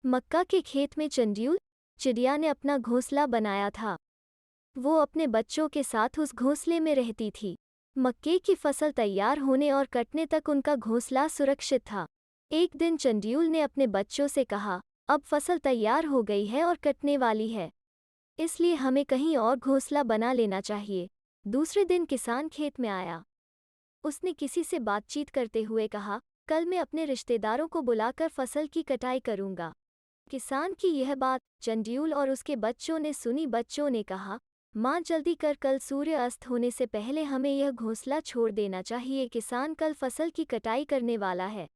मक्का के खेत में चंड्यूल चिड़िया ने अपना घोंसला बनाया था। वो अपने बच्चों के साथ उस घोंसले में रहती थी। मक्के की फसल तैयार होने और कटने तक उनका घोंसला सुरक्षित था। एक दिन चंड्यूल ने अपने बच्चों से कहा, अब फसल तैयार हो गई है और कटने वाली है, इसलिए हमें कहीं और घोंसला बना लेना चाहिए। दूसरे दिन किसान खेत में आया। उसने किसी से बातचीत करते हुए कहा, कल मैं अपने रिश्तेदारों को बुलाकर फसल की कटाई करूंगा। किसान की यह बात चंड्यूल और उसके बच्चों ने सुनी। बच्चों ने कहा, माँ जल्दी कर, कल सूर्य अस्त होने से पहले हमें यह घोंसला छोड़ देना चाहिए। किसान कल फसल की कटाई करने वाला है।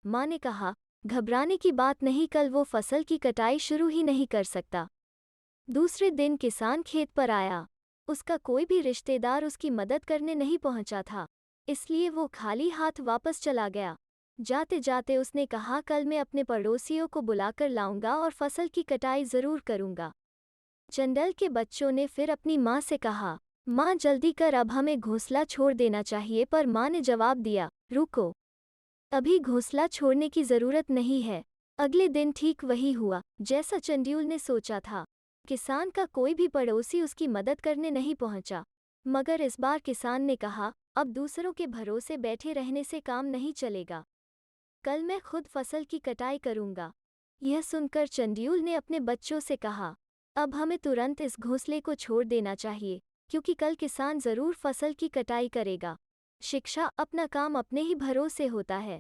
माँ ने कहा, घबराने की बात नहीं, कल वो फसल की कटाई शुरू ही नहीं कर सकता। दूसरे दिन किसान खेत पर आया। उसका कोई भी रिश्तेदार उसकी मदद करने नहीं पहुंचा था, इसलिए वो खाली हाथ वापस चला गया। जाते जाते उसने कहा, कल मैं अपने पड़ोसियों को बुलाकर लाऊंगा और फसल की कटाई जरूर करूंगा। चंडल के बच्चों ने फिर अपनी माँ से कहा, माँ जल्दी कर, अब हमें घोंसला छोड़ देना चाहिए। पर माँ ने जवाब दिया, रुको, अभी घोंसला छोड़ने की जरूरत नहीं है। अगले दिन ठीक वही हुआ जैसा चंड्यूल ने सोचा था। किसान का कोई भी पड़ोसी उसकी मदद करने नहीं पहुंचा। मगर इस बार किसान ने कहा, अब दूसरों के भरोसे बैठे रहने से काम नहीं चलेगा। कल मैं खुद फसल की कटाई करूंगा। यह सुनकर चंड्यूल ने अपने बच्चों से कहा, अब हमें तुरंत इस घोंसले को छोड़ देना चाहिए, क्योंकि कल किसान जरूर फसल की कटाई करेगा। शिक्षा, अपना काम अपने ही भरोसे होता है।